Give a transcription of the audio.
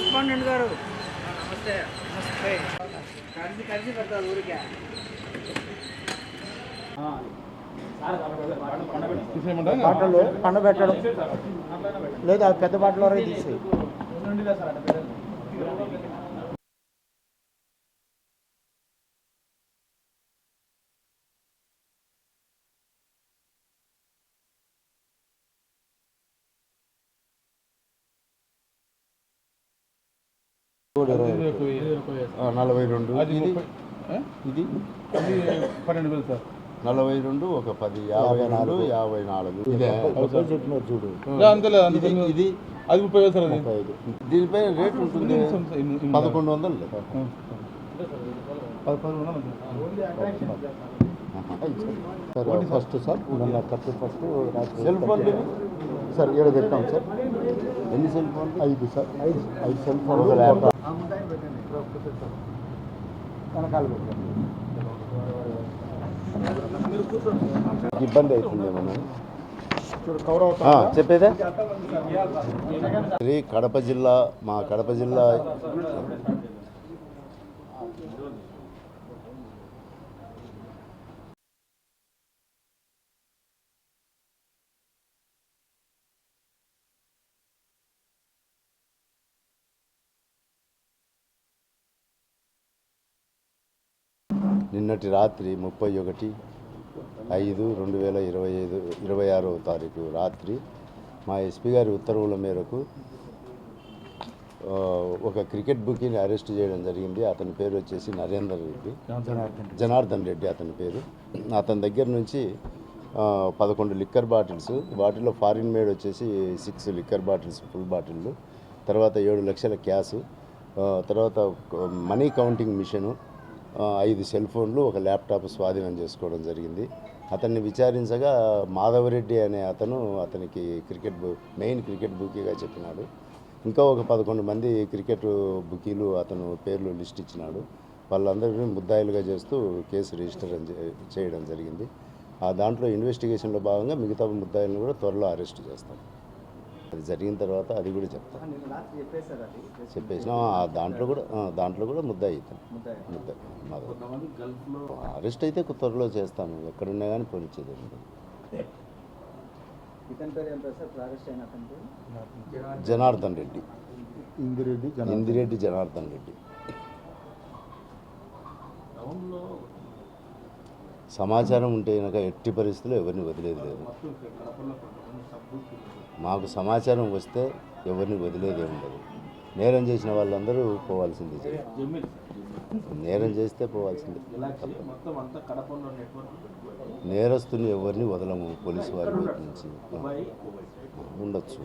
Correspondent గారు నమస్తే. నమస్తే. కలిసి పెడతారు ఊరికే. బాటలు పండబెట్టడం లేదు, అది పెద్ద బాటలో వరకు తీసేయి. నలభై రెండు ఇది 12,000 సార్. 42 ఒక 10 52 54 ఇదే చెప్పినారు చూడు. అంతలేదు ఇది అది 30,000 సార్. అది 35. దీనిపై రేట్ ఉంటుంది 1100 sir first sir first cell phone sir ఏడు పెట్టాం సార్. ఎన్ని cell phone 5 sir. 5 cell phone ఒక ల్యాప్టాప్ వెనకాల పెట్టాం. ఇబ్బంది అవుతుంది ఏమన్నా కవర్ అవుతా చెప్పేదే. కడప జిల్లా మా కడప జిల్లా నిన్నటి రాత్రి 31/5/2025 తారీఖు రాత్రి మా ఎస్పీ గారి ఉత్తర్వుల మేరకు ఒక క్రికెట్ బుకీని అరెస్ట్ చేయడం జరిగింది. అతని పేరు వచ్చేసి జనార్దన్ రెడ్డి అతని పేరు. అతని దగ్గర నుంచి 11 లిక్కర్ బాటిల్స్, వాటిలో ఫారిన్ మేడ్ వచ్చేసి 6 లిక్కర్ బాటిల్స్ ఫుల్ బాటిళ్ళు, తర్వాత 7 లక్షల క్యాష్, తర్వాత మనీ కౌంటింగ్ మిషను, 5 సెల్ ఫోన్లు, ఒక ల్యాప్టాప్ స్వాధీనం చేసుకోవడం జరిగింది. అతన్ని విచారించగా మాధవరెడ్డి అనే అతనికి మెయిన్ క్రికెట్ బుకీగా చెప్పినాడు. ఇంకా ఒక 11 మంది క్రికెట్ బుకీలు అతను పేర్లు లిస్ట్ ఇచ్చినాడు. వాళ్ళందరినీ ముద్దాయిలుగా చేస్తూ కేసు రిజిస్టర్ చేయడం జరిగింది. దాంట్లో ఇన్వెస్టిగేషన్లో భాగంగా మిగతా ముద్దాయిలను కూడా త్వరలో అరెస్ట్ చేస్తాం. అది జరిగిన తర్వాత అది కూడా చెప్తాను. చెప్పేసినా దాంట్లో కూడా ముద్దాయి అరెస్ట్ అయితే త్వరలో చేస్తాను. ఎక్కడున్నా కానీ పోనిచ్చేది. జనార్దన్ రెడ్డి, ఇందిరెడ్డి జనార్దన్ రెడ్డి. సమాచారం ఉంటే కనుక ఎట్టి పరిస్థితుల్లో ఎవరిని వదిలేదు లేదు. మాకు సమాచారం వస్తే ఎవరిని వదిలేదే ఉండదు. నేరం చేసిన వాళ్ళందరూ పోవాల్సిందే. నేరం చేస్తే పోవాల్సిందే. నేరస్తుని ఎవరిని వదలము. పోలీసు వారి వైపు నుంచి ఉండొచ్చు.